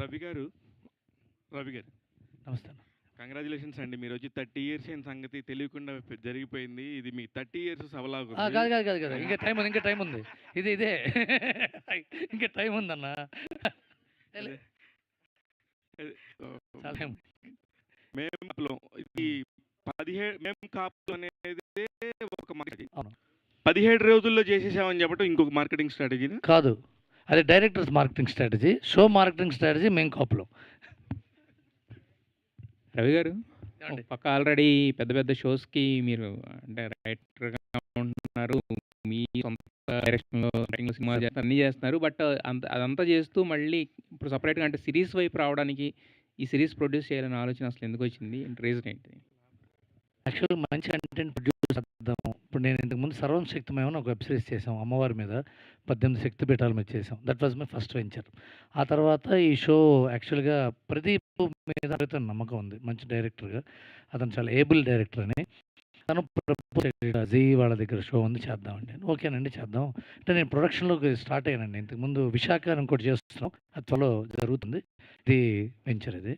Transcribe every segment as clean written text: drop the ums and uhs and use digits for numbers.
రవి గారు, రవి గారు నమస్తే అన్న. కంగ్రాచులేషన్స్ అండి. మీరు వచ్చి 30 ఇయర్స్ అయిన సంగతి తెలియకుండా జరిగిపోయింది. ఇది మీ 30 ఇయర్స్ కాదు సవలాగుంది. కాదు కాదు కాదు కాదు ఇంకా టైం ఉంది, ఇంకా టైం ఉంది. ఇదే ఇంకా టైం ఉందన్న. అదే, అదే, చాలా టైం. మేము కాపులం. ఇది 17 మేము కాపులం అనేది ఒక మార్కెటింగ్. అవును 17 రోజుల్లో చేసేసామని చెప్పడం ఇంకొక మార్కెటింగ్ స్ట్రాటజీ. కాదు, అది directors marketing strategy, show marketing strategy మేము కాపులం. రవి గారు ఏమండి? పక్క ఆల్రెడీ పెద్ద పెద్ద షోస్కి మీరు అంటే రైటర్గా ఉంటున్నారు, మీ సొంత డైరెక్షన్లో సినిమా చేస్తారు, అన్నీ చేస్తున్నారు. బట్ అదంతా చేస్తూ మళ్ళీ ఇప్పుడు సపరేట్గా అంటే సిరీస్ వైపు రావడానికి ఈ సిరీస్ ప్రొడ్యూస్ చేయాలనే ఆలోచన అసలు ఎందుకు వచ్చింది? రీజన్ ఏంటి? యాక్చువల్గా మంచి కంటెంట్ ప్రొడ్యూస్ చేద్దాం. ఇప్పుడు నేను ఇంతకుముందు సర్వం శక్తిమయం అని ఒక వెబ్ సిరీస్ చేసాం, అమ్మవారి మీద 18 శక్తిపీఠాల మీద చేసాం. That was my first venture. ఆ తర్వాత ఈ షో యాక్చువల్గా ప్రదీప్ మీద అతను నమ్మకం ఉంది, మంచి డైరెక్టర్గా. అతను చాలా ఏబుల్ డైరెక్టర్ అని. తను జీ వాళ్ళ దగ్గర షో ఉంది, చేద్దామండి. ఓకేనండి చేద్దాం అంటే నేను ప్రొడక్షన్లోకి స్టార్ట్ అయ్యానండి. ఇంతకుముందు విశాఖ అని ఇంకోటి చేస్తున్నాం, అది త్వరలో జరుగుతుంది. ఇది వెంచర్ ఇది.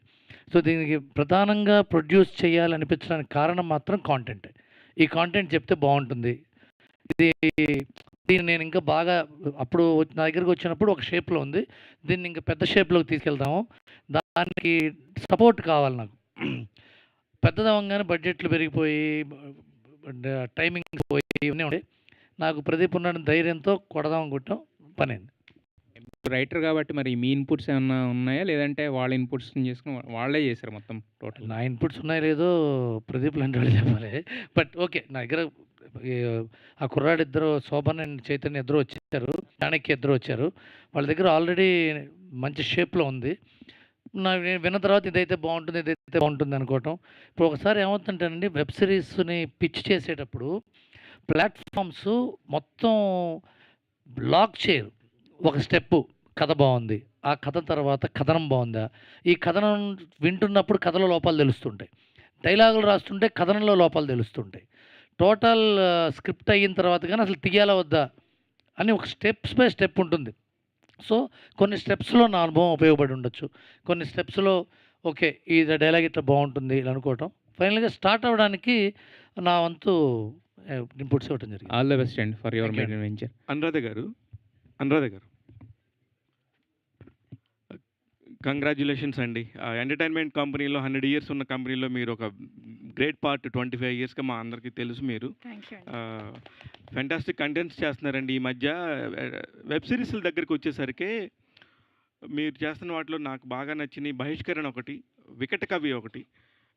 సో దీనికి ప్రధానంగా ప్రొడ్యూస్ చేయాలనిపించడానికి కారణం మాత్రం కాంటెంట్. ఈ కాంటెంట్ చెప్తే బాగుంటుంది. ఇది దీన్ని నేను ఇంకా బాగా అప్పుడు నా దగ్గరికి వచ్చినప్పుడు ఒక షేప్లో ఉంది, దీన్ని ఇంకా పెద్ద షేప్లోకి తీసుకెళ్తాము. దానికి సపోర్ట్ కావాలి నాకు. పెద్దదవంగానే బడ్జెట్లు పెరిగిపోయి టైమింగ్ పోయి ఇవన్నీ ఉండే, నాకు ప్రదీప్ ఉన్న ధైర్యంతో కొడదాం కొట్టాం, పని అయింది. రైటర్ కాబట్టి మరి మీ ఇన్పుట్స్ ఏమన్నా ఉన్నాయా, లేదంటే వాళ్ళ ఇన్పుట్స్ చేసుకుని వాళ్ళే చేశారు మొత్తం టోటల్? నా ఇన్పుట్స్ ఉన్నాయో లేదో ప్రదీప్ లాంటి వాళ్ళు చెప్పాలి. బట్ ఓకే, నా దగ్గర ఆ కుర్రాడు ఇద్దరు, శోభన్ అండ్ చైతన్య ఇద్దరు వచ్చారు, చాణక్య ఇద్దరు వచ్చారు. వాళ్ళ దగ్గర ఆల్రెడీ మంచి షేప్లో ఉంది. నాకు నేను విన్న తర్వాత ఇదైతే బాగుంటుంది, ఇదైతే బాగుంటుంది అనుకోవటం. ఇప్పుడు ఒకసారి ఏమవుతుంటానండి, వెబ్ సిరీస్ని పిచ్ చేసేటప్పుడు ప్లాట్ఫామ్స్ మొత్తం లాక్ చేయరు. ఒక స్టెప్పు కథ బాగుంది, ఆ కథ తర్వాత కథనం బాగుందా, ఈ కథనం వింటున్నప్పుడు కథలో లోపాలు తెలుస్తుంటాయి, డైలాగులు రాస్తుంటే కథనంలో లోపాలు తెలుస్తుంటాయి. టోటల్ స్క్రిప్ట్ అయిన తర్వాత కానీ అసలు తీయాలా వద్దా అని ఒక స్టెప్స్ బై స్టెప్ ఉంటుంది. సో కొన్ని స్టెప్స్లో నా అనుభవం ఉపయోగపడి ఉండొచ్చు, కొన్ని స్టెప్స్లో ఓకే ఈ డైలాగ్ ఇట్లా బాగుంటుంది ఇలా అనుకోవటం. ఫైనల్గా స్టార్ట్ అవ్వడానికి నా వంతు ఇన్పుట్స్ ఇవ్వటం జరిగింది. All the best and for your Thank you. Venture. Anuradha గారు, కంగ్రాచులేషన్స్ అండి. ఎంటర్టైన్మెంట్ కంపెనీలో 100 ఇయర్స్ ఉన్న కంపెనీలో మీరు ఒక గ్రేట్ పార్ట్ 25 ఇయర్స్గా మా అందరికీ తెలుసు. మీరు ఫెంటాస్టిక్ కంటెంట్స్ చేస్తున్నారండి. ఈ మధ్య వెబ్ సిరీస్ల దగ్గరికి వచ్చేసరికి మీరు చేస్తున్న వాటిలో నాకు బాగా నచ్చిన బహిష్కరణ ఒకటి, వికట కవి ఒకటి.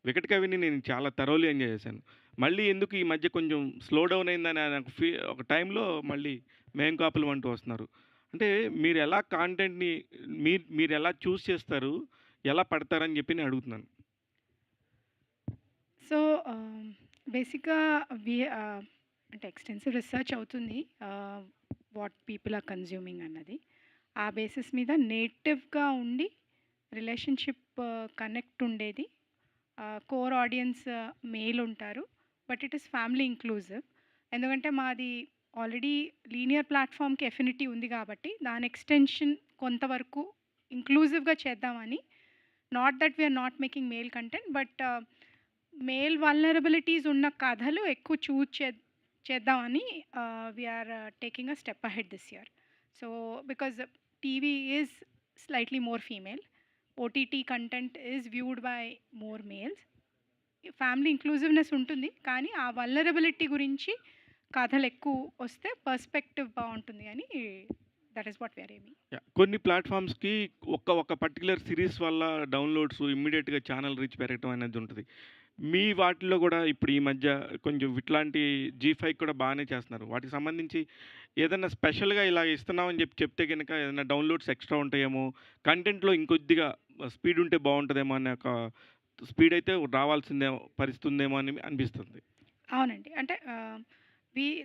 వికట కవిని నేను చాలా థరోలీ ఎంజాయ్ చేశాను. మళ్ళీ ఎందుకు ఈ మధ్య కొంచెం స్లో డౌన్ అయిందని నాకు ఒక టైంలో మళ్ళీ మేం కాపులం అంటూ వస్తున్నారు. అంటే మీరు ఎలా కాంటెంట్ని మీరు ఎలా చూస్ చేస్తారు, ఎలా పడతారని చెప్పి నేను అడుగుతున్నాను. సో బేసిక్గా అంటే ఎక్స్టెన్సివ్ రీసెర్చ్ అవుతుంది వాట్ పీపుల్ ఆర్ కన్జ్యూమింగ్ అన్నది. ఆ బేసిస్ మీద నేటివ్గా ఉండి రిలేషన్షిప్ కనెక్ట్ ఉండేది. కోర్ ఆడియన్స్ మేల్ ఉంటారు, but it is family inclusive. ఎందుకంటే మాది ఆల్రెడీ లీనియర్ ప్లాట్ఫామ్కి ఎఫినిటీ ఉంది కాబట్టి దాని ఎక్స్టెన్షన్ కొంతవరకు ఇంక్లూజివ్గా చేద్దామని. Not that we're not making male content, but male vulnerabilities ఉన్న కథలు ఎక్కువ చేద్దామని we're taking a step ahead this year. So because TV is slightly more female, OTT content is viewed by more males. Family inclusiveness ఉంటుంది, కానీ ఆ vulnerability గురించి కథలు ఎక్కువ వస్తే పర్స్పెక్టివ్ బాగుంటుంది అని that is what we're aiming. కొన్ని ప్లాట్ఫామ్స్కి ఒక పర్టికులర్ సిరీస్ వల్ల డౌన్లోడ్స్ ఇమ్మీడియట్గా ఛానల్ రీచ్ పెరగటం అనేది ఉంటుంది. మీ వాటిల్లో కూడా ఇప్పుడు ఈ మధ్య కొంచెం ఇట్లాంటి G5 కూడా బాగానే చేస్తున్నారు. వాటికి సంబంధించి ఏదైనా స్పెషల్గా ఇలా ఇస్తున్నామని చెప్తే కనుక ఏదైనా డౌన్లోడ్స్ ఎక్స్ట్రా ఉంటాయేమో, కంటెంట్లో ఇంకొద్దిగా స్పీడ్ ఉంటే బాగుంటుందేమో అనే ఒక స్పీడ్ అయితే రావాల్సిందే పరిస్థితుందేమో అని అనిపిస్తుంది. అవునండి, అంటే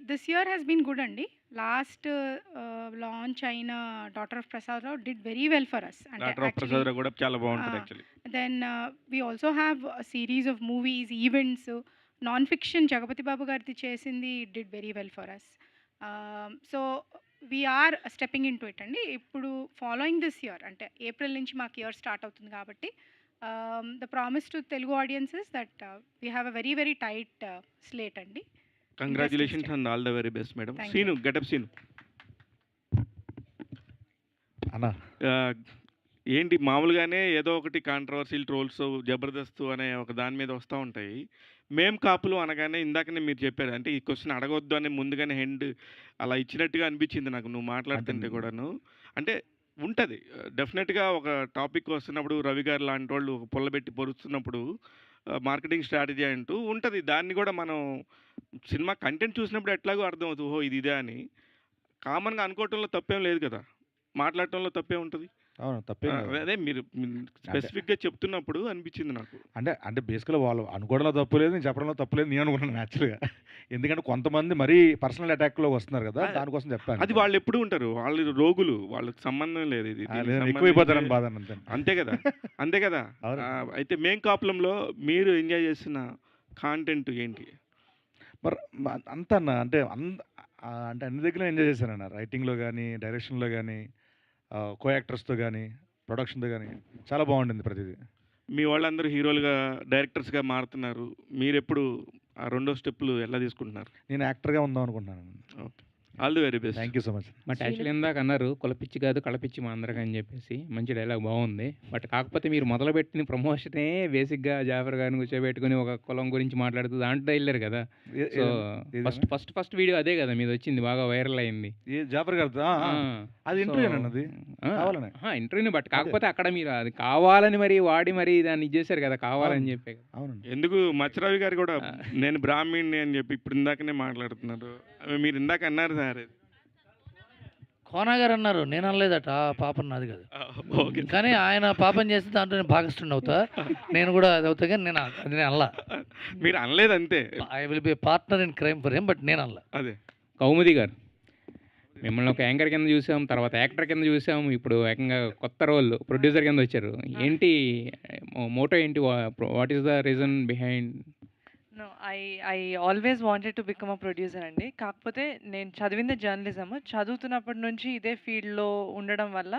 this year has been good అండి. లాస్ట్ లాంచ్ అయిన daughter of Prasadarao did very well for us. Daughter of Prasadarao కూడా చాలా బాగుంటుంది actually. Then we also have series of movies, events. Non fiction Jagapathi బాబు గారిది చేసింది did very well for us. So we are stepping in to it అండి. ఇప్పుడు following this year అంటే April నుంచి మాకు ఇయర్ స్టార్ట్ అవుతుంది కాబట్టి the promise to Telugu audiences that we have a very very tight slate అండి. Congratulations and all the very best madam. Thank scene getup scene అన్న ఏంటి మామూలుగానే ఏదో ఒకటి కాంట్రవర్సీలు ట్రోల్స్ జబర్దస్త్ అనే ఒక దాని మీద వస్తూ ఉంటాయి. మేం కాపులు అనగానే ఇందాకనే మీరు చెప్పారు అంటే ఈ క్వశ్చన్ అడగొద్దు అని ముందుగానే హెండ్ అలా ఇచ్చినట్టుగా అనిపించింది నాకు నువ్వు మాట్లాడుతుంటే కూడాను. అంటే ఉంటుంది డెఫినెట్గా ఒక టాపిక్ వస్తున్నప్పుడు రవి గారు లాంటి వాళ్ళు ఒక పుల్లబెట్టి పొరుస్తున్నప్పుడు మార్కెటింగ్ స్ట్రాటజీ అంటూ ఉంటుంది. దాన్ని కూడా మనం సినిమా కంటెంట్ చూసినప్పుడు ఎట్లాగో అర్థమవుతుంది ఓహో ఇది ఇదే అని. కామన్గా అనుకోవటంలో తప్పేం లేదు కదా, మాట్లాడటంలో తప్పే ఉంటుంది. అవును తప్పేం కాదు. అదే మీరు స్పెసిఫిక్గా చెప్తున్నప్పుడు అనిపించింది నాకు. అంటే బేసికల్గా వాళ్ళు అనుకోవడంలో తప్పు లేదు, నేను చెప్పడంలో తప్పు లేదు నేను అనుకున్నాను యాక్చువల్గా. ఎందుకంటే కొంతమంది మరీ పర్సనల్ అటాక్లో వస్తున్నారు కదా, దానికోసం చెప్పాను. అది వాళ్ళు ఎప్పుడు ఉంటారు, వాళ్ళు రోగులు, వాళ్ళకి సంబంధం లేదు. ఇది ఎక్కువైపోతారని బాధ అంతే. అంతే కదా అంతే కదా. అవును. అయితే మేం కాపులంలో మీరు ఎంజాయ్ చేసిన కాంటెంట్ ఏంటి? మరి అంత అన్న అంటే అంటే అన్ని దగ్గర ఎంజాయ్ చేశానన్న. రైటింగ్లో కానీ, డైరెక్షన్లో కానీ, కో యాక్టర్స్తో కానీ, ప్రొడక్షన్తో కానీ చాలా బాగుండింది ప్రతిదీ. మీ వాళ్ళందరూ హీరోలుగా డైరెక్టర్స్గా మారుతున్నారు. మీరు ఎప్పుడు ఆ రెండో స్టెప్లు ఎలా తీసుకుంటున్నారు? నేను యాక్టర్గా ఉందాం అనుకుంటున్నాను. Okay, all the very best. Thank you so much. But actually ఇందాక అన్నారు కులపిచ్చి కాదు కళపిచ్చి మా అందరికి అని చెప్పేసి, మంచి డైలాగ్ బాగుంది. బట్ కాకపోతే మీరు మొదలుపెట్టిన ప్రమోషనే బేసిక్గా జాఫర్ గారిని కూర్చోబెట్టుకుని ఒక కులం గురించి మాట్లాడుతూ దాంట్లో వెళ్ళారు కదా. సో ఫస్ట్ వీడియో అదే కదా మీది వచ్చింది, బాగా వైరల్ అయింది. జాఫర్ గారు అది ఇంటర్వ్యూ అన్నది కావాలని ఇంటర్వ్యూని. బట్ కాకపోతే అక్కడ మీరు అది కావాలని మరి వాడి మరి దాన్ని చేశారు కదా, కావాలని చెప్పి. అవునండి. ఎందుకు మచ్చరావి గారు కూడా నేను బ్రాహ్మణ్ణి అని చెప్పి ఇప్పుడు ఇందాకనే మాట్లాడుతున్నారు. మీరు ఇందాక అన్నారు సార్. కోనా గారు అన్నారు, నేను అనలేదట ఆ పాపం నాది కాదు. ఓకే, కానీ ఆయన పాపం చేస్తే దాంట్లో నేను భాగస్థుడిని అవుతా, నేను కూడా అది అవుతా. కానీ నేను అనలా. మీరు అనలేదు అంతే. I will be partner in crime for him, but నేను అనలా. అదే కౌముది గారు మిమ్మల్ని ఒక యాంకర్ కింద చూసాం, తర్వాత యాక్టర్ కింద చూసాం, ఇప్పుడు ఏకంగా కొత్త రోల్ ప్రొడ్యూసర్ కింద వచ్చారు. ఏంటి మోటో ఏంటి? What is the reason behind? No, I always wanted to become a producer అండి. కాకపోతే నేను చదివింది జర్నలిజం. చదువుతున్నప్పటి నుంచి ఇదే ఫీల్డ్లో ఉండడం వల్ల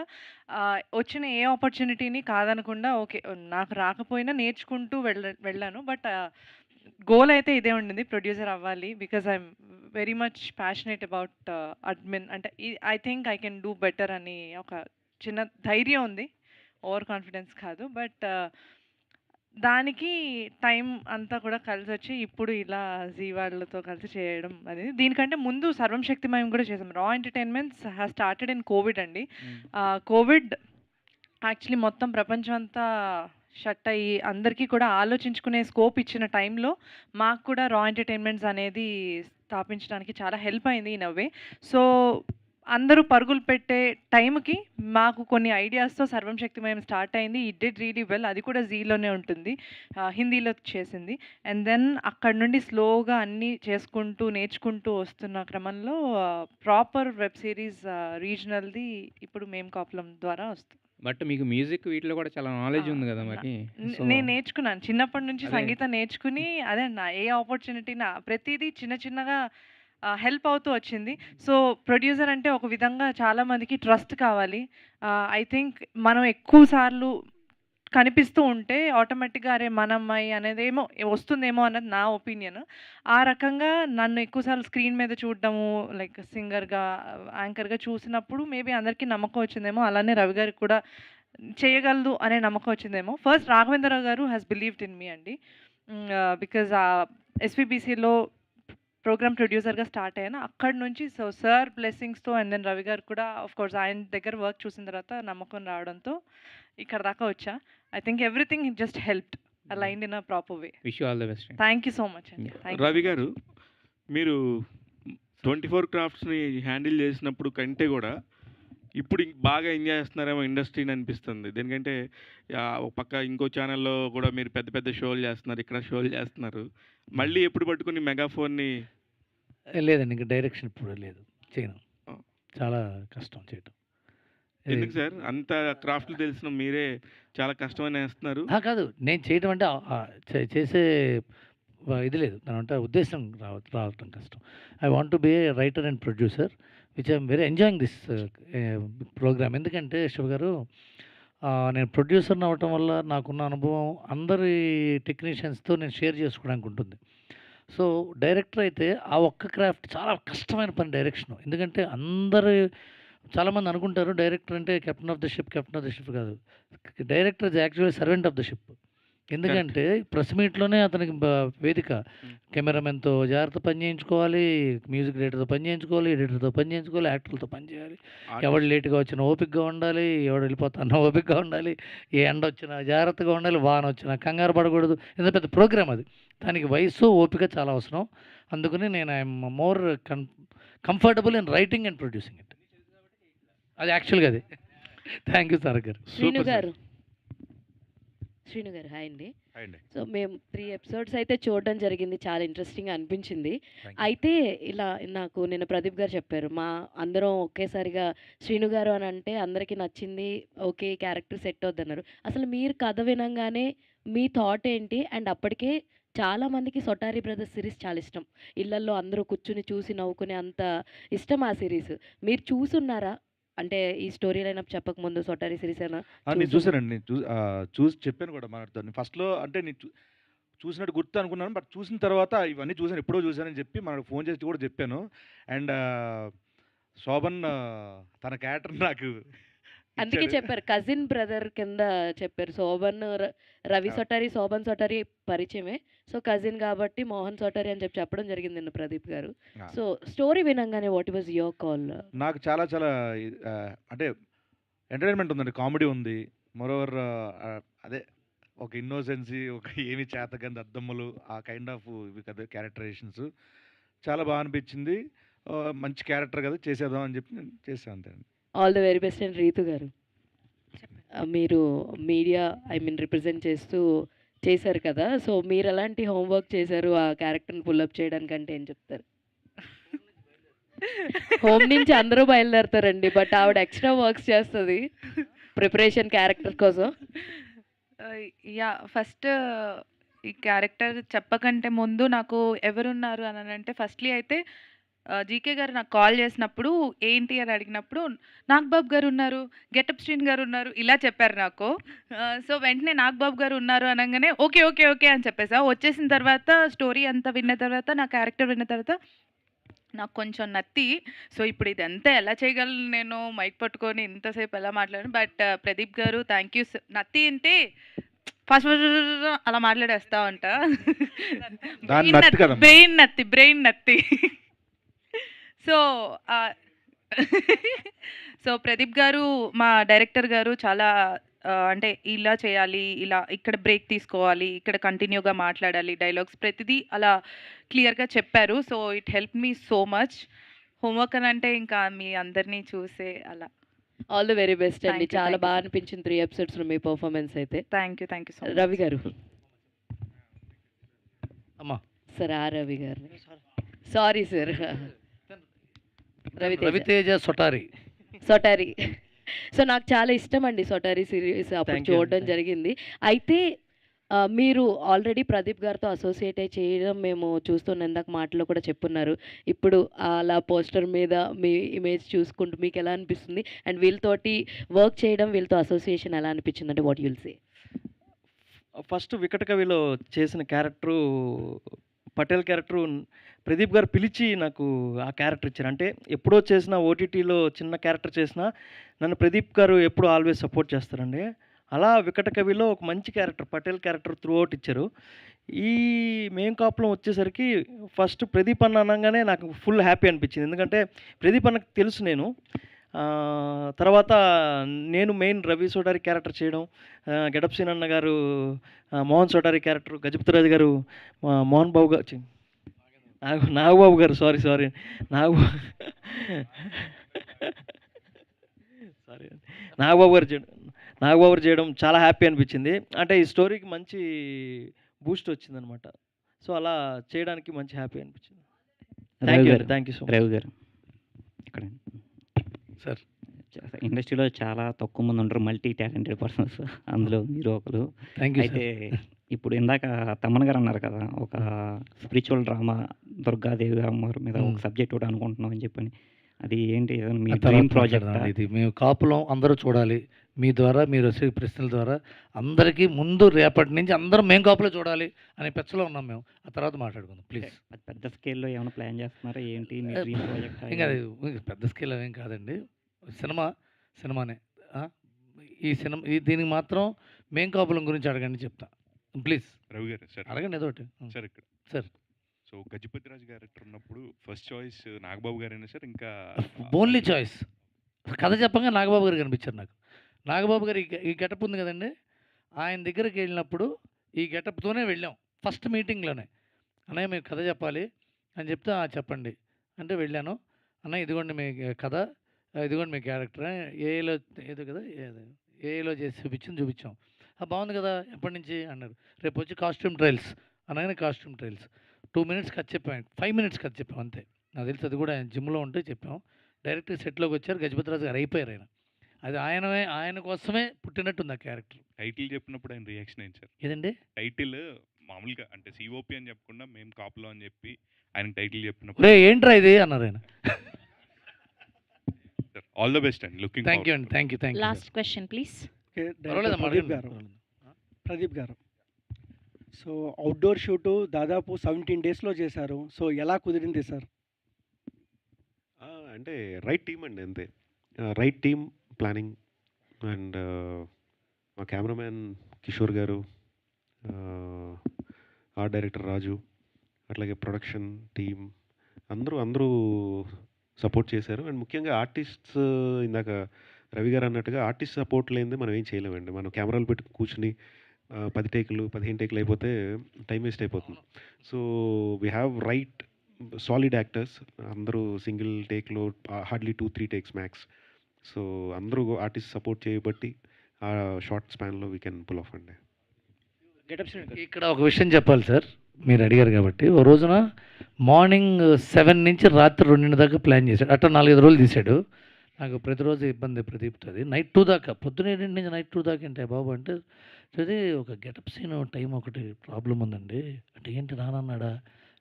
వచ్చిన ఏ ఆపర్చునిటీని కాదనకుండా ఓకే నాకు రాకపోయినా నేర్చుకుంటూ వెళ్ళాను. బట్ గోల్ అయితే ఇదే ఉండింది, ప్రొడ్యూసర్ అవ్వాలి. Because I'm very much passionate about admin. అంటే I think I can do better అని ఒక చిన్న ధైర్యం ఉంది, ఓవర్ కాన్ఫిడెన్స్ కాదు. బట్ దానికి టైం అంతా కూడా కలిసి వచ్చి ఇప్పుడు ఇలా జీ వాళ్ళతో కలిసి చేయడం అనేది. దీనికంటే ముందు సర్వం శక్తిమయం కూడా చేసాం. రా entertainments has started in Covid అండి. కోవిడ్ యాక్చువల్లీ మొత్తం ప్రపంచం అంతా షట్ అయ్యి అందరికీ కూడా ఆలోచించుకునే స్కోప్ ఇచ్చిన టైంలో మాకు కూడా రా ఎంటర్టైన్మెంట్స్ అనేది స్థాపించడానికి చాలా హెల్ప్ అయింది ఇన్ అ వే. సో అందరూ పరుగులు పెట్టే టైంకి మాకు కొన్ని ఐడియాస్తో సర్వం శక్తిమయం స్టార్ట్ అయింది. It did really well. అది కూడా జీలోనే ఉంటుంది, హిందీలో చేసింది. అండ్ దెన్ అక్కడ నుండి స్లోగా అన్నీ చేసుకుంటూ నేర్చుకుంటూ వస్తున్న క్రమంలో ప్రాపర్ వెబ్ సిరీస్ రీజనల్ది ఇప్పుడు మేం కాపులం ద్వారా వస్తుంది. బట్ మీకు మ్యూజిక్ వీటిలో కూడా చాలా నాలెడ్జ్ ఉంది కదా మరి. నేను నేర్చుకున్నాను చిన్నప్పటి నుంచి సంగీతం నేర్చుకుని. అదే నా ఏ ఆపర్చునిటీ ప్రతిదీ చిన్న చిన్నగా హెల్ప్ అవుతూ వచ్చింది. సో ప్రొడ్యూసర్ అంటే ఒక విధంగా చాలామందికి ట్రస్ట్ కావాలి. ఐ థింక్ మనం ఎక్కువ సార్లు కనిపిస్తూ ఉంటే ఆటోమేటిక్గా అరే మన అమ్మాయి అనేది ఏమో వస్తుందేమో అన్నది నా ఒపీనియన్. ఆ రకంగా నన్ను ఎక్కువసార్లు స్క్రీన్ మీద చూడడము, లైక్ సింగర్గా యాంకర్గా చూసినప్పుడు మేబీ అందరికీ నమ్మకం వచ్చిందేమో. అలానే రవి గారికి కూడా చేయగలదు అనే నమ్మకం వచ్చిందేమో. ఫస్ట్ రాఘవేంద్రరావు గారు హ్యాస్ బిలీవ్డ్ ఇన్ మీ అండి. బికాజ్ ఎస్విబిసిలో ప్రోగ్రామ్ ప్రొడ్యూసర్గా స్టార్ట్ అయ్యాను అక్కడి నుంచి. So sir బ్లెస్సింగ్స్తో and then Ravi గారు కూడా ఆఫ్ కోర్స్ ఆయన దగ్గర వర్క్ చూసిన తర్వాత నమ్మకం రావడంతో ఇక్కడ దాకా వచ్చా. I think everything just helped aligned in a proper way. Wish you all the best. Thank you so much అండి. రవి గారు, మీరు 24 క్రాఫ్ట్స్ని హ్యాండిల్ చేసినప్పుడు కంటే కూడా ఇప్పుడు బాగా ఎంజాయ్ చేస్తున్నారేమో ఇండస్ట్రీని అనిపిస్తుంది. ఎందుకంటే ఒక పక్క ఇంకో ఛానల్లో కూడా మీరు పెద్ద పెద్ద షోలు చేస్తున్నారు, ఇక్కడ షోలు చేస్తున్నారు. మళ్ళీ ఎప్పుడు పట్టుకుని మెగాఫోన్ని? లేదండి, ఇంకా డైరెక్షన్ ఇప్పుడు లేదు, చేయను. చాలా కష్టం చేయటం. ఎందుకు సార్ అంత క్రాఫ్ట్లు తెలిసిన మీరే చాలా కష్టమని వేస్తున్నారు? కాదు, నేను చేయటం అంటే చేసే ఇది లేదు. దానంటే ఉద్దేశ్యం రావటం కష్టం. I want to be a writer and producer which I'm very enjoying this program. ఎందుకంటే శివ గారు, నేను ప్రొడ్యూసర్‌ని అవ్వటం వల్ల నాకున్న అనుభవం అందరి టెక్నీషియన్స్‌తో నేను షేర్ చేసుకోవడానికి ఉంటుంది. సో, డైరెక్టర్ అయితే ఆ ఒక్క క్రాఫ్ట్ చాలా కష్టమైన పని డైరెక్షను. ఎందుకంటే చాలామంది అనుకుంటారు డైరెక్టర్ అంటే కెప్టెన్ ఆఫ్ ద షిప్ కాదు. Director is actually servant of the ship. ఎందుకంటే ప్రెస్ మీట్‌లోనే అతనికి వేదిక. కెమెరామెన్‌తో జాగ్రత్త పని చేయించుకోవాలి, మ్యూజిక్ డైరెక్టర్‌తో పని చేయించుకోవాలి, ఎడిటర్‌తో పని చేయించుకోవాలి, యాక్టర్‌లతో పని చేయాలి. ఎవడు ఆర్టిస్ట్ లేట్‌గా వచ్చినా ఓపికగా ఉండాలి, ఎవడు వెళ్ళిపోతాన్నా ఓపికగా ఉండాలి, ఏ ఎండొచ్చినా జాగ్రత్తగా ఉండాలి, వానొచ్చినా కంగారు పడకూడదు. ఇంత పెద్ద ప్రోగ్రామ్ అది. దానికి వయస్సు, ఓపిక చాలా అవసరం. అందుకని నేను I'm more comfortable in writing and producing it. అది యాక్చువల్‌గా అది. థ్యాంక్ యూ తారక్ గారు. Srinu super sir. గారు శ్రీను గారు హాయ్ అండి. అండి. సో మేము 3 ఎపిసోడ్స్ అయితే చూడడం జరిగింది. చాలా ఇంట్రెస్టింగ్‌గా అనిపించింది. Thank you. అయితే ఇలా నాకు నిన్న ప్రదీప్ గారు చెప్పారు. అందరం ఒకేసారిగా శ్రీను గారు అని అంటే అందరికీ నచ్చింది. ఓకే. Character set అవుద్దన్నారు. అసలు మీరు కథ వినంగానే మీ థాట్ ఏంటి? అండ్ అప్పటికే చాలామందికి 'సొటారి బ్రదర్స్' సిరీస్ చాలా ఇష్టం. ఇళ్లల్లో అందరూ కూర్చొని చూసి నవ్వుకునే అంత ఇష్టం ఆ సిరీస్. మీరు చూసున్నారా? అంటే ఈ స్టోరీ లైనప్ చెప్పకముందు 'సొటారి' సిరీస్ ఏనా నేను చూసున్నారా? చూసానండి. నేను చూసి చెప్పాను కూడా మనతో. ఫస్ట్‌లో అంటే నేను చూసినట్టు గుర్తు అనుకున్నాను. బట్ చూసిన తర్వాత ఇవన్నీ చూసాను, ఎప్పుడో చూసానని చెప్పి మనకు ఫోన్ చేసి కూడా చెప్పాను. అండ్ శోభన్ తన క్యారెక్టర్ నాకు అందుకే ఇచ్చాడు. చెప్పారు. కజిన్ బ్రదర్ కింద చెప్పారు. రవి ఆ! సొటారి, శోభన్ సొటారి పరిచయమే. సో, కజిన్ కాబట్టి మోహన్ సొటారి అని చెప్పడం జరిగింది నిన్న ప్రదీప్ గారు. ఆ! సో, స్టోరీ వినంగానే వాట్ వాస్ యువర్ కాల్? నాకు చాలా చాలా అంటే ఎంటర్‌టైన్‌మెంట్ ఉందండి. కామెడీ ఉంది. మోరోవర్ అదే ఒక ఇన్నోసెన్సీ, ఒక ఏమి చేతకాని దద్దమ్మలు, ఆ కైండ్ ఆఫ్ ఇవి కదా క్యారెక్టరైజేషన్స్ చాలా బాగా అనిపించింది. మంచి క్యారెక్టర్ కదా, చేసేద్దాం అని చెప్పి నేను చేశాను అంతే అండి. All the very best and Ritu గారు. మీరు మీడియా రిప్రజెంట్ చేశారు కదా! సో, మీరెలాంటి హోంవర్క్ చేశారు ఆ క్యారెక్టర్‌ని పుల్ అప్ చేయడానికంటే ఏం చెప్తారు? హోమ్ నుంచి అందరూ బయలుదేరతారండి. బట్ ఆవిడ ఎక్స్‌ట్రా వర్క్స్ చేస్తది. ప్రిపరేషన్ క్యారెక్టర్ కోసం. యాహ్! ఫస్ట్ ఈ క్యారెక్టర్ చెప్పకంటే ముందు నాకు ఎవరున్నారు అనంటే ఫస్ట్‌లీ అయితే జీకే గారు నాకు కాల్ చేసినప్పుడు ఏంటి అని అడిగినప్పుడు, నాగబాబు గారు ఉన్నారు, గెటప్ శ్రీను గారు ఉన్నారు ఇలా చెప్పారు నాకు. సో, వెంటనే నాగబాబు గారు ఉన్నారు అనంగానే ఓకే, ఓకే, ఓకే అని చెప్పేసా. వచ్చేసిన తర్వాత స్టోరీ అంతా విన్న తర్వాత, నా క్యారెక్టర్ విన్న తర్వాత నాకు కొంచెం నత్తి. సో, ఇప్పుడు ఇదంతా ఎలా చేయగలను నేను మైక్ పట్టుకొని ఇంతసేపు ఎలా మాట్లాడను. బట్ ప్రదీప్ గారు థ్యాంక్ యూ. నత్తి అంటే ఫస్ట్ అలా మాట్లాడేస్తా ఉంటా. దాని నత్తి కదమ్మా. బ్రెయిన్ నత్తి. సో, సో ప్రదీప్ గారు మా డైరెక్టర్ గారు చాలా అంటే ఇలా చేయాలి, ఇలా ఇక్కడ బ్రేక్ తీసుకోవాలి, ఇక్కడ కంటిన్యూగా మాట్లాడాలి, డైలాగ్స్ ప్రతిదీ అలా క్లియర్‌గా చెప్పారు. So, it help me so much. Homework అని అంటే ఇంకా మీ అందరినీ చూసే అలా. ఆల్ ది వెరీ బెస్ట్ అండి. Thank you. చాలా థ్యాంక్ యూ బాగా సో మచ్. అనిపించింది 3 ఎపిసోడ్స్‌లో మీ పెర్ఫార్మెన్స్ అయితే. Thank you. Thank you so much. Ravi గారు. అమ్మా. సార్ రవి గారు. Sorry sir. Raviteja. Raviteja సొటారి. సొటారి. So, నాకు చాలా ఇష్టం అండి 'సొటారి' సిరీస్. అప్పుడు థ్యాంక్ యూ అండి. చూడడం జరిగింది. అయితే మీరు ఆల్రెడీ ప్రదీప్ గారితో అసోసియేట్ అయ్యి చేయడం మేము చూస్తున్నాం. ఇందాక మాటల్లో కూడా చెప్పున్నారు. ఇప్పుడు అలా పోస్టర్ మీద మీ ఇమేజ్ చూసుకుంటూ మీకు ఎలా అనిపిస్తుంది? అండ్ వీళ్ళతోటి వర్క్ చేయడం, వీళ్ళతో అసోసియేషన్ ఎలా అనిపించింది? అంటే what you will say? First 'వికట కవిలో' చేసిన క్యారెక్టరు పటేల్ క్యారెక్టరు ప్రదీప్ గారు పిలిచి నాకు ఆ క్యారెక్టర్ ఇచ్చారు. అంటే ఎప్పుడో చేసిన ఓటీటీలో చిన్న క్యారెక్టర్ చేసినా నన్ను ప్రదీప్ గారు ఎప్పుడు ఆల్వేస్ సపోర్ట్ చేస్తారండి. అలా 'వికట కవిలో' ఒక మంచి character Patel character through out ఇచ్చారు. ఈ మేం కాపులం వచ్చేసరికి ఫస్ట్ ప్రదీప్ అన్న అనగానే నాకు ఫుల్ హ్యాపీ అనిపించింది. ఎందుకంటే ప్రదీప్ అన్నకి తెలుసు నేను. తర్వాత నేను మెయిన్ రవి సోటారి క్యారెక్టర్ చేయడం, గెటప్ సీన్ అన్న గారు మోహన్ సోటారి క్యారెక్టర్, గజపతిరాజు గారు మోహన్ బాబు గారు నాగబాబు గారు సారీ నాగబాబు సారీ నాగబాబు గారు చేయడం చాలా హ్యాపీ అనిపించింది. అంటే ఈ స్టోరీకి మంచి బూస్ట్ వచ్చిందనమాట. సో, అలా చేయడానికి మంచి హ్యాపీ అనిపించింది. Thank you so much. Ravi గారు ఇక్కడ సార్. ఇండస్ట్రీలో చాలా తక్కువ మంది ఉంటారు మల్టీ టాలెంటెడ్ పర్సన్స్. అందులో మీరు ఒకరు. థ్యాంక్ యూ అయితే సార్. ఇప్పుడు ఇందాక తమన్ గారు అన్నారు కదా! ఒక స్పిరిచువల్ డ్రామా దుర్గాదేవి అమ్మవారి మీద ఒక హ్మ్. సబ్జెక్ట్ ఒకటి అనుకుంటున్నాం అని చెప్పని. అది ఏంటి? ఏదైనా మీ ఆ తర్వాత డ్రీమ్ ప్రాజెక్టా? మాట్లాడదామండి. ఇది మేము కాపులం అందరూ చూడాలి. మీ ద్వారా మీరు వచ్చే ప్రశ్నల ద్వారా అందరికీ ముందు రేపటి నుంచి అందరం మేము కాపులే చూడాలి అనే పెచ్చలో ఉన్నాం మేము. ఆ తర్వాత మాట్లాడుకుందాం అంటే ప్లీజ్. అది పెద్ద స్కేల్‌లో ఏమైనా ప్లాన్ చేస్తున్నారా? ఏంటి మీ ఆహ్, డ్రీమ్ ప్రాజెక్టా ఇంకా అది ఏంటి? పెద్ద స్కేల్ అవేం కాదండి. సినిమానే. ఆ! దీనికి మాత్రం మేం కాపులం గురించి అడగండి చెప్తా. ప్లీజ్ రవి గారు సార్ అడగండి ఏదో ఒకటి. సార్ ఇక్కడ సార్ సో గజపతి రాజు క్యారెక్టర్ ఉన్నప్పుడు ఫస్ట్ చాయిస్ నాగబాబు గారైనా సార్ ఇంకా ఓన్లీ చాయిస్. కథ చెప్పంగా నాగబాబు గారు కనిపించారు నాకు. నాగబాబు గారు ఈ గెటప్ ఉంది కదండీ! ఆయన దగ్గరికి వెళ్ళినప్పుడు ఈ గెటప్‌తోనే వెళ్ళాం. ఫస్ట్ మీటింగ్‌లోనే. అన్నయ్య మీకు కథ చెప్పాలి అని చెప్తే, "ఆ! చెప్పండి." అంటే వెళ్ళాను. "అన్నయ్య ఇదిగోండి మీ కథ. ఇదిగోండి మీ క్యారెక్టర్ ఏఐలో ఏదో కదా! ఏఐలో చేసి చూపించాం. "ఆ! బాగుంది కదా! ఎప్పటినుంచి?" అన్నారు. "రేపొచ్చి కాస్ట్యూమ్ ట్రయల్స్." అనగానే కాస్ట్యూమ్ ట్రయల్స్. 2 మినిట్స్ కథ చెప్పాం. 5 మినిట్స్ కథ చెప్పాం అంతే. నాకు తెలిసి అది కూడా ఆయన జిమ్‌లో ఉంటే చెప్పాం. డైరెక్ట్‌గా సెట్‌లోకొచ్చారు. గజపతిరాజు గారు అయిపోయారాయన. అది ఆయన కోసమే పుట్టినట్టుంది ఆ క్యారెక్టర్. టైటిల్ చెప్పినప్పుడు ఆయన రియాక్షన్ ఏంటి సార్? ఏదండి? టైటిల్ మామూలుగా అంటే సిఓపి అని చెప్పకుండా మేము కాపులో అని చెప్పి ఆయనకి టైటిల్ చెప్పినప్పుడు "ఒరేయ్! ఏంట్రా ఇది?" అన్నారాయన. సార్ ఆల్ ద బెస్ట్ అండి. లుకింగ్ థ్యాంక్ యూ అండి. Thank you sir. Last question please. Okay. Director పర్వాలేదమ్మా ప్రదీప్ అడగండి. గారు. పర్వాలేదు. ప్రదీప్ గారు. సో, అవుట్‌డోర్ షూటు దాదాపు 17 డేస్‌లో చేశారు. సో, ఎలా కుదిరింది సార్? అంటే రైట్ టీమ్ అండి అంతే. రైట్ టీమ్ ప్లానింగ్ అండ్ మా కెమెరామ్యాన్ కిషోర్ గారు, ఆర్ట్ డైరెక్టర్ రాజు, అట్లాగే ప్రొడక్షన్ టీమ్ అందరూ సపోర్ట్ చేశారు. అండ్ ముఖ్యంగా ఆర్టిస్ట్స్ ఇందాక రవి గారు అన్నట్టుగా ఆర్టిస్ట్ సపోర్ట్ లేనిదే మనం ఏం చేయలేమండి. మనం కెమెరాలు పెట్టి కూర్చుని 10 టేకులు 15 టేకులు అయిపోతే టైం వేస్ట్ అయిపోతుంది. So we have right solid actors. అందరూ single టేక్లో hardly 2-3 takes max. So అందరూ ఆర్టిస్ట్ సపోర్ట్ చేయబట్టి ఆ short స్పాన్లో we can pull off అండి. ఇక్కడ ఒక విషయం చెప్పాలి సార్. మీరు అడిగారు కాబట్టి. ఓ రోజున మార్నింగ్ 7 నుంచి రాత్రి 2 దాకా ప్లాన్ చేశాడు. అట్లా 4-5 రోజులు తీశాడు. నాకు ప్రతిరోజు ఇబ్బంది ప్రదీప్‌తోది. నైట్ 2 దాకా. పొద్దున 7 నుంచి నైట్ 2 దాకా ఏంటే బాబు అంటే, అది ఒక గెటప్ సీన్ టైం ఒకటి ప్రాబ్లమ్ ఉందండి. అంటే ఏంటి రానన్నాడా?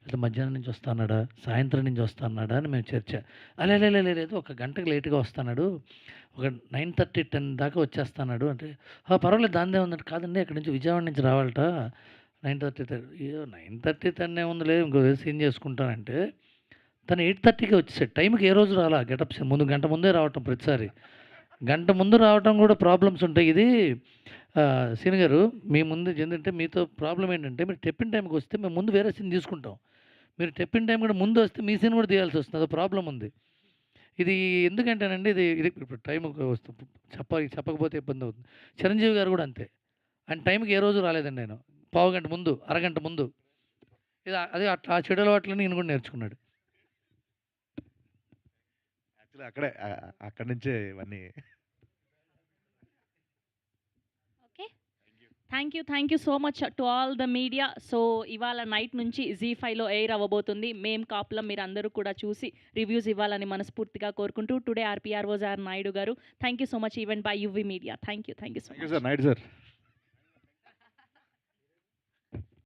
లేదా మధ్యాహ్నం నుంచి వస్తా అన్నాడా? సాయంత్రం నుంచి వస్తా అన్నాడా? అని మేము చర్చ. లేదు ఒక గంటకి లేట్‌గా వస్తన్నాడు. ఒక 9:30, 10 దాకా వచ్చేస్తన్నాడు అంటే, పర్వాలేదు దానిదేముందంటే, కాదండి అక్కడి నుంచి విజయవాడ నుంచి రావాలట. 9:30 అయ్యో 9:30, 10 ఏముందిలే ఇంకో సీన్ చేసుకుంటానంటే, తను 8:30కే వచ్చేసాడు. టైంకి ఏ రోజు రాలా గెటప్ సీన్. గంట ముందే రావటం ప్రతిసారి. గంట ముందు రావటం కూడా ప్రాబ్లమ్స్ ఉంటాయి. ఇది సీన్ గారు మీ ముందు ఏంటంటే మీతో ప్రాబ్లమ్ ఏంటంటే మీరు టెప్పిన టైంకి వస్తే మేము ముందు వేరే సీన్ తీసుకుంటాం. మీరు టెప్పిన టైం కూడా ముందు వస్తే మీ సీన్ కూడా తీయాల్సి వస్తుంది. అదో ప్రాబ్లమ్ ఉంది. ఇది ఎందుకంటేనండి ఇది ఇప్పుడు టైంకి చెప్పకపోతే ఇబ్బంది అవుతుంది. చిరంజీవి గారు కూడా అంతే. ఆయన టైంకి ఏ రోజు రాలేదండి ఆయన. పావుగంట ముందు, అరగంట ముందు. అదే అట్లా ఆ చెడు అలవాట్లని ఈయన కూడా నేర్చుకున్నాడు. యాక్చువల్లీ అక్కడి నుంచే ఇవన్నీ. Okay. Thank you so much to all the media. So ఇవాళ నైట్ నుంచి జీ5లో ఎయిర్ అవ్వబోతుంది. మేం కాపులం మీరు అందరూ కూడా చూసి రివ్యూస్ ఇవ్వాలని మనస్ఫూర్తిగా కోరుకుంటూ టుడే ఆర్‌పిఆర్ఓ నాయుడు గారు thank you so much event by UV media. Thank you so much. Sir Naidu sir.